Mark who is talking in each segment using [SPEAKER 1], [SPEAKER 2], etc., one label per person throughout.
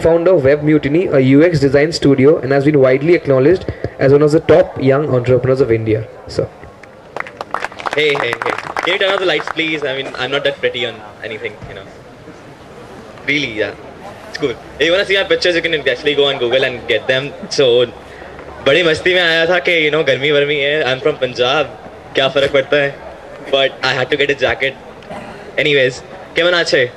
[SPEAKER 1] co-founder of Web Mutiny, a UX design studio, and has been widely acknowledged as one of the top young entrepreneurs of India. So,
[SPEAKER 2] hey, hey, hey. Can you turn off the lights, please? I mean, I'm not that pretty on anything, you know. Really, yeah. It's cool. If you want to see my pictures, you can actually go on Google and get them. So, बड़ी मस्ती में आया था कि you know गर्मी vermi है. I'm from Punjab. क्या फर्क पड़ता है? But I had to get a jacket. Anyways, केमन आछे?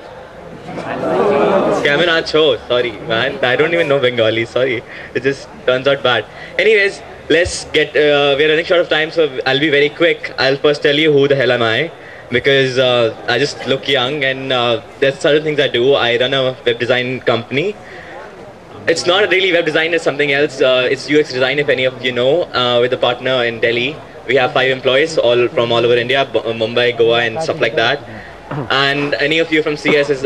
[SPEAKER 2] केमन आछो? Sorry, man. I don't even know Bengali. Sorry, it just turns out bad. Anyways, let's get. We're running short of time, so I'll be very quick. I'll first tell you who the hell am I, because I just look young and there's certain things I do. I run a web design company. It's not really web design, it's something else. It's UX design, if any of you know, with a partner in Delhi. We have 5 employees, all from all over India, Mumbai, Goa, and stuff like that. And any of you from CS is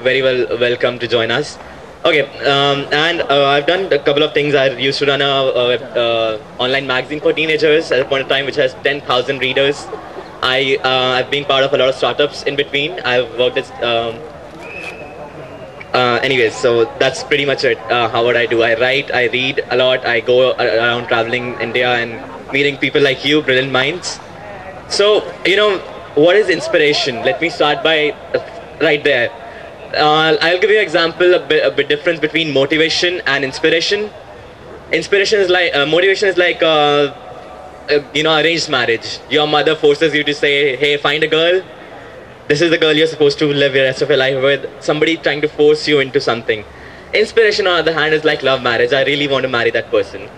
[SPEAKER 2] very welcome to join us. Okay, and I've done a couple of things. I used to run a online magazine for teenagers at a point of time, which has 10,000 readers. I've been part of a lot of startups in between. I've worked as anyways, so that's pretty much it. How would I do? I write, I read a lot, I go around traveling India and meeting people like you, brilliant minds. So, you know, what is inspiration? Let me start by right there. I'll give you an example, a bit difference between motivation and inspiration. Inspiration is like, motivation is like, you know, arranged marriage. Your mother forces you to say, hey, find a girl. This is the girl you're supposed to live the rest of your life with. Somebody trying to force you into something. Inspiration, on the other hand, is like love marriage. I really want to marry that person.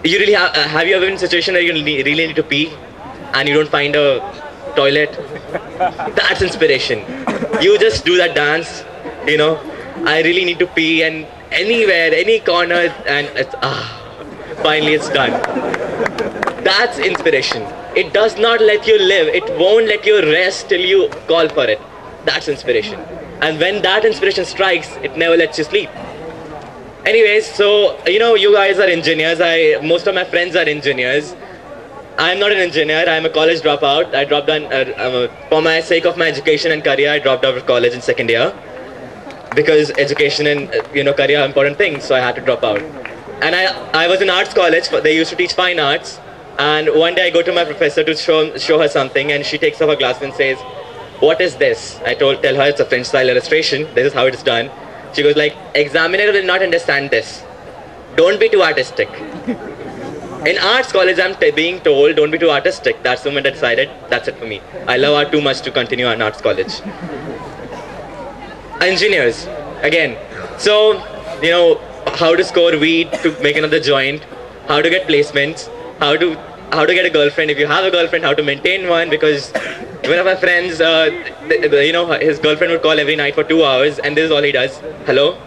[SPEAKER 2] You really have you ever been in a situation where you really need to pee and you don't find a toilet? That's inspiration. You just do that dance, you know. I really need to pee, and anywhere, any corner, and it's finally it's done. That's inspiration. It does not let you live. It won't let you rest till you call for it. That's inspiration. And when that inspiration strikes, it never lets you sleep. Anyways, so, you know, you guys are engineers. Most of my friends are engineers. I'm not an engineer. I'm a college dropout. I dropped out, for my sake of my education and career, I dropped out of college in second year. Because education and, you know, career are important things, so I had to drop out. And I was in arts college. They used to teach fine arts. And one day I go to my professor to show her something, and she takes off her glasses and says, what is this? I tell her it's a French style illustration. This is how it's done. She goes like, examiner will not understand this. Don't be too artistic. In arts college, I'm being told, don't be too artistic. That's the moment I decided, that's it for me. I love art too much to continue in arts college. Engineers, again. So, you know, how to score weed to make another joint, how to get placements, how to get a girlfriend, if you have a girlfriend, how to maintain one, because one of my friends, you know, his girlfriend would call every night for 2 hours, and this is all he does. Hello?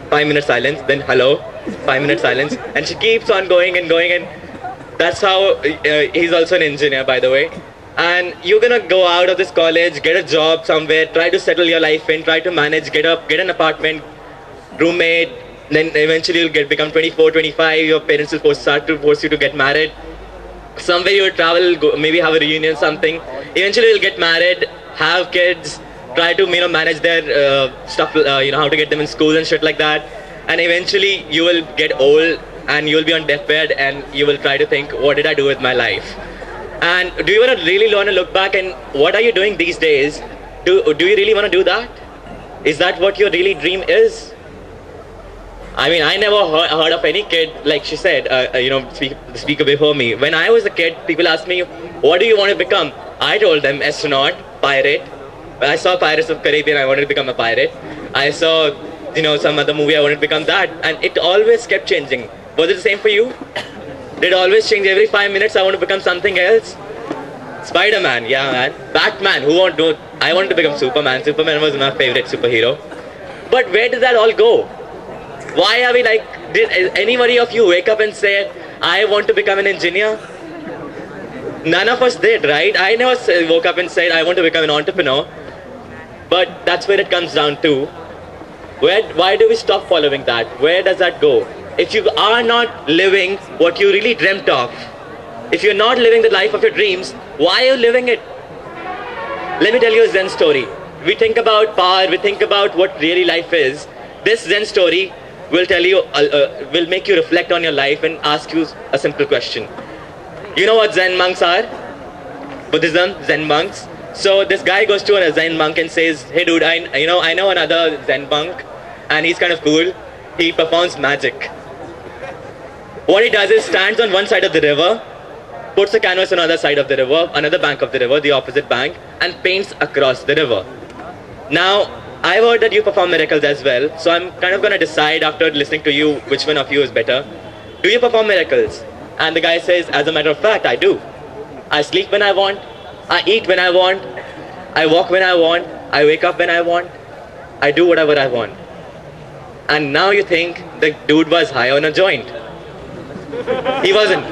[SPEAKER 2] 5-minute silence, then hello? 5-minute silence, and she keeps on going and going, and that's how, he's also an engineer, by the way. And you're gonna go out of this college, get a job somewhere, try to settle your life in, try to manage, get an apartment, roommate, then eventually you'll become 24, 25, your parents will start to force you to get married. Somewhere you'll travel, maybe have a reunion, something. Eventually you'll get married, have kids, try to, you know, manage their stuff, you know, how to get them in school and shit like that. And eventually you will get old and you will be on deathbed and you will try to think, what did I do with my life? And do you want to really want to look back and what are you doing these days? Do you really want to do that? Is that what your really dream is? I mean, I never heard of any kid, like she said, you know, the speaker before me. When I was a kid, people asked me, what do you want to become? I told them, astronaut, pirate. I saw Pirates of the Caribbean, I wanted to become a pirate. I saw, you know, some other movie, I wanted to become that. And it always kept changing. Was it the same for you? Did it always change every 5 minutes? I want to become something else. Spider-Man, yeah man. Batman, who won't do it? I wanted to become Superman. Superman was my favorite superhero. But where did that all go? Why are we like, did anybody of you wake up and say, I want to become an engineer? None of us did, right? I never woke up and said, I want to become an entrepreneur. But that's where it comes down to. Why do we stop following that? Where does that go? If you are not living what you really dreamt of, if you're not living the life of your dreams, why are you living it? Let me tell you a Zen story. we think about power, we think about what really life is, this Zen story will tell you, will make you reflect on your life and ask you a simple question. You know what Zen monks are? Buddhism, Zen monks. So this guy goes to a Zen monk and says, "Hey dude, I know another Zen monk, and he's kind of cool. He performs magic. What he does is stands on one side of the river, puts a canvas on the other side of the river, another bank of the river, the opposite bank, and paints across the river. Now, I've heard that you perform miracles as well, so I'm kind of going to decide after listening to you which one of you is better. Do you perform miracles?" And the guy says, "As a matter of fact, I do. I sleep when I want, I eat when I want, I walk when I want, I wake up when I want, I do whatever I want." And now you think the dude was high on a joint. He wasn't.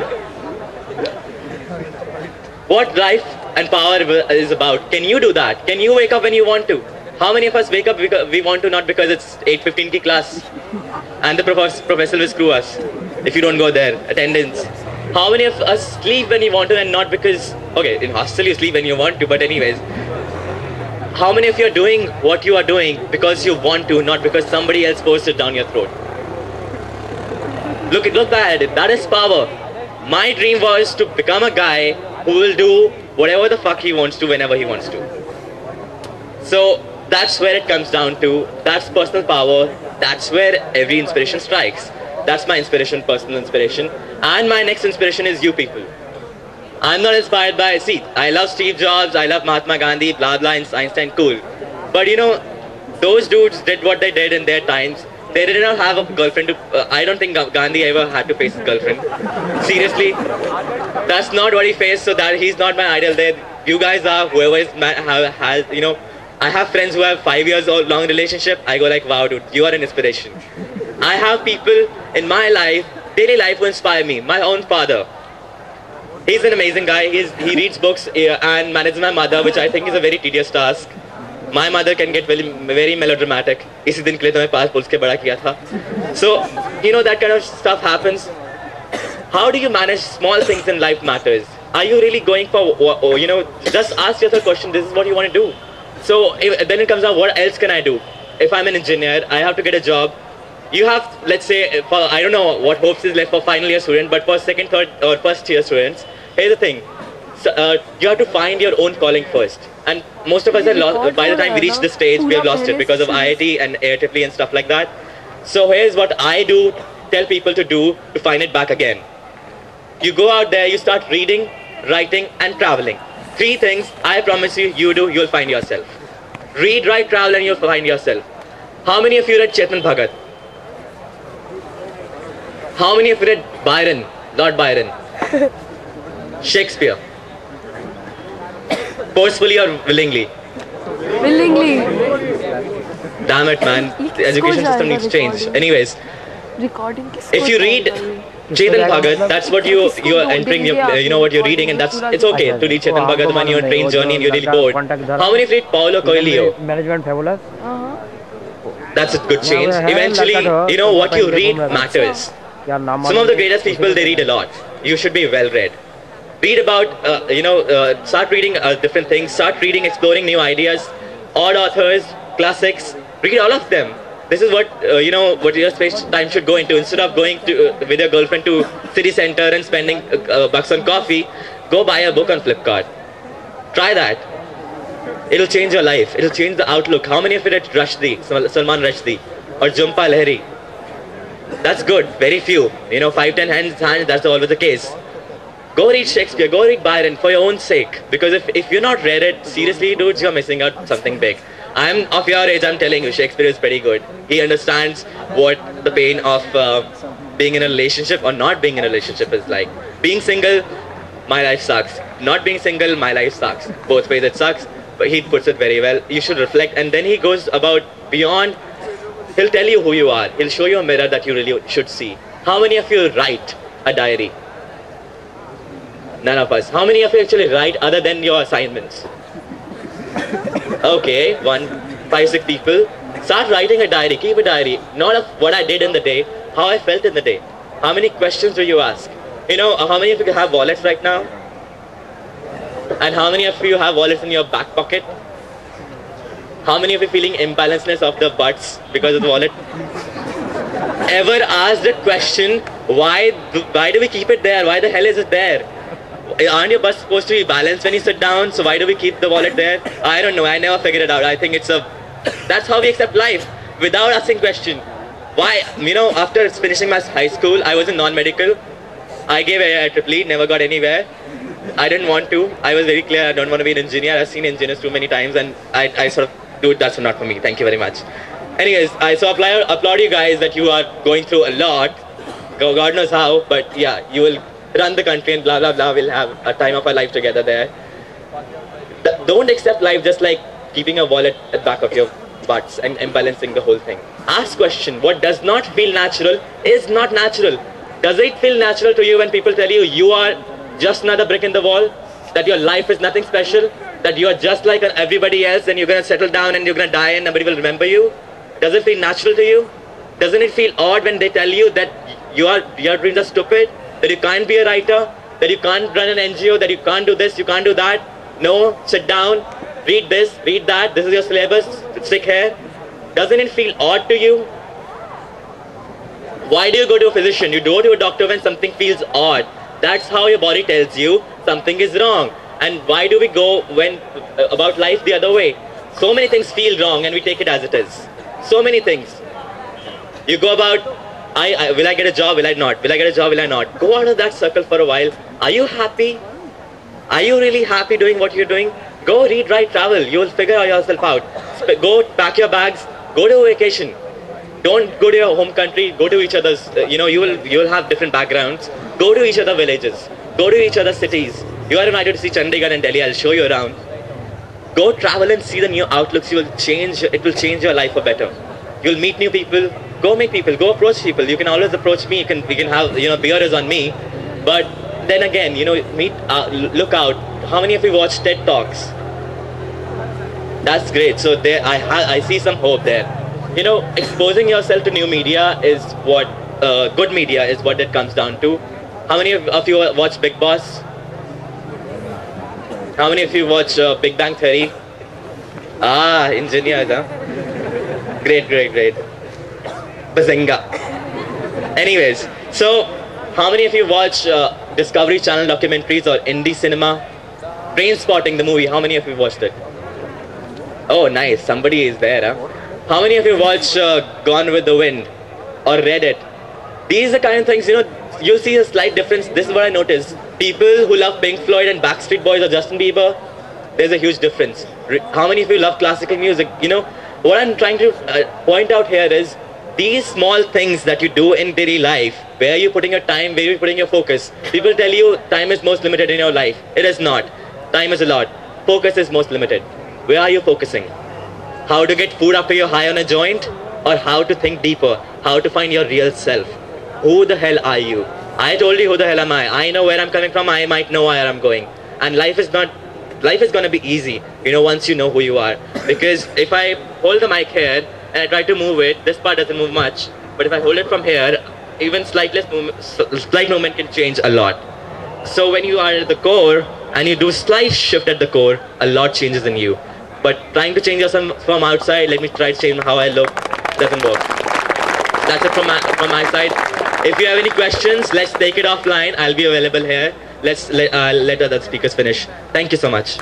[SPEAKER 2] What life and power is about? Can you do that? Can you wake up when you want to? How many of us wake up because we want to, not because it's 8:15 ki class and the professor will screw us if you don't go there, attendance. How many of us sleep when you want to and not because, okay, in hostel you sleep when you want to, but anyways. How many of you are doing what you are doing because you want to, not because somebody else forced it down your throat? Look at it, that is power. My dream was to become a guy who will do whatever the fuck he wants to whenever he wants to. So that's where it comes down to. That's personal power. That's where every inspiration strikes. That's my inspiration, personal inspiration. And my next inspiration is you people. I'm not inspired by, see, I love Steve Jobs, I love Mahatma Gandhi, blah blah, Einstein, cool. But you know, those dudes did what they did in their times. They did not have a girlfriend to, I don't think Gandhi ever had to face his girlfriend. Seriously. That's not what he faced, so that he's not my idol there. You guys are, whoever is, has, you know, I have friends who have 5 years old long relationship. I go like, wow dude, you are an inspiration. I have people in my life, daily life, who inspire me. My own father. He's an amazing guy. He reads books and manages my mother, which I think is a very tedious task. My mother can get very melodramatic. इसी दिन के लिए तुम्हें पास police के बड़ा किया था. So, you know, that kind of stuff happens. How do you manage small things in life matters? Are you really going for, you know, just ask yourself a question, this is what you want to do. So, then it comes down, what else can I do? If I'm an engineer, I have to get a job. You have, let's say, for, I don't know what hopes is left for final year student, but for second, third or first year students, here's the thing. So, you have to find your own calling first. And most of us are lost, by the time we reach this stage, we have lost it because of IIT and AIEEE and stuff like that. So here's what I do, tell people to do to find it back again. You go out there, you start reading, writing and traveling. 3 things I promise you, you do, you'll find yourself. Read, write, travel and you'll find yourself. How many of you read Chetan Bhagat? How many of you read Byron, Lord Byron? Shakespeare? Forcefully or willingly?
[SPEAKER 3] Willingly.
[SPEAKER 2] Damn it, man. The education system needs change. Anyways, if you read Chetan Bhagat, that's what you are entering, you know what you're reading, and it's okay to read Chetan Bhagat when you're on train journey and you're really bored. How many of you read Paulo Coelho?
[SPEAKER 4] Management Fabulous.
[SPEAKER 2] That's a good change. Eventually, you know, what you read matters. Some of the greatest people, they read a lot. You should be well read. Read about, you know, start reading different things, start reading, exploring new ideas, odd authors, classics, read all of them. This is what, you know, what your space time should go into. Instead of going to with your girlfriend to city center and spending bucks on coffee, go buy a book on Flipkart. Try that. It'll change your life. It'll change the outlook. How many of you read Rushdie, Salman Rushdie, or Jhumpa Lahiri? That's good. Very few. You know, 5-10 hands, that's always the case. Go read Shakespeare, go read Byron for your own sake. Because if you're not read it, seriously, dudes, you're missing out something big. I'm of your age, I'm telling you, Shakespeare is pretty good. He understands what the pain of being in a relationship or not being in a relationship is like. Being single, my life sucks. Not being single, my life sucks. Both ways it sucks, but he puts it very well. You should reflect, and then he goes about beyond. He'll tell you who you are. He'll show you a mirror that you really should see. How many of you write a diary? None of us. How many of you actually write other than your assignments? Okay, 5, 6 people. Start writing a diary. Keep a diary. Not of what I did in the day, how I felt in the day. How many questions do you ask? You know, how many of you have wallets right now? And how many of you have wallets in your back pocket? How many of you feeling imbalanceness of the butts because of the wallet? Ever asked the question, why do we keep it there? Why the hell is it there? Aren't your butts supposed to be balanced when you sit down? So why do we keep the wallet there? I don't know. I never figured it out. I think that's how we accept life without asking question. Why? You know, after finishing my high school, I was in non-medical. I gave IIEEE, never got anywhere. I didn't want to. I was very clear I don't want to be an engineer. I've seen engineers too many times, and I sort of, dude, that's not for me. Thank you very much. Anyways, I applaud you guys that you are going through a lot. God knows how, but yeah, you will run the country and blah blah blah. We'll have a time of our life together there. Don't accept life just like keeping a wallet at the back of your butts and imbalancing the whole thing. Ask question. What does not feel natural is not natural. Does it feel natural to you when people tell you you are just another brick in the wall? That your life is nothing special? That you are just like everybody else and you're going to settle down and you're going to die and nobody will remember you? Does it feel natural to you? Doesn't it feel odd when they tell you that your dreams are stupid? That you can't be a writer? That you can't run an NGO? That you can't do this? You can't do that? No, sit down, read this, read that. This is your syllabus. Stick here. Doesn't it feel odd to you? Why do you go to a physician? You go to a doctor when something feels odd. That's how your body tells you something is wrong. And why do we go about life the other way? So many things feel wrong and we take it as it is. So many things. You go about, will I get a job, will I not? Will I get a job, will I not? Go out of that circle for a while. Are you happy? Are you really happy doing what you're doing? Go read, write, travel. You will figure yourself out. Go pack your bags. Go to a vacation. Don't go to your home country. Go to each other's. You will have different backgrounds. Go to each other's villages. Go to each other's cities. You are invited to see Chandigarh and Delhi. I'll show you around. Go travel and see the new outlooks. It will change your life for better. You'll meet new people. Go meet people. Go approach people. You can always approach me. We can have, beer is on me. But then again, look out. How many of you watch TED Talks? That's great. So there, I see some hope there. Exposing yourself to new media is what, good media is what it comes down to. How many of you watch Big Boss? How many of you watch Big Bang Theory? Engineers, huh? Great. Bazinga. Anyways, so how many of you watch Discovery Channel documentaries or indie cinema? Trainspotting, the movie, how many of you watched it? Oh, nice. Somebody is there, huh? How many of you watch Gone with the Wind or read it? These are the kind of things, you'll see a slight difference. This is what I noticed. People who love Pink Floyd and Backstreet Boys or Justin Bieber, there's a huge difference. How many of you love classical music? What I'm trying to point out here is these small things that you do in daily life, where you're putting your time, where you're putting your focus. People tell you time is most limited in your life. It is not. Time is a lot. Focus is most limited. Where are you focusing? How to get food after you're high on a joint? Or how to think deeper? How to find your real self? Who the hell are you? I told you who the hell am I. I know where I'm coming from. I might know where I'm going. And life is going to be easy, once you know who you are. Because if I hold the mic here and I try to move it, this part doesn't move much. But if I hold it from here, even slight movement can change a lot. So when you are at the core and you do slight shift at the core, a lot changes in you. But trying to change yourself from outside, let me try to change how I look, doesn't work. That's it from my side. If you have any questions, let's take it offline. I'll be available here. Let other speakers finish. Thank you so much.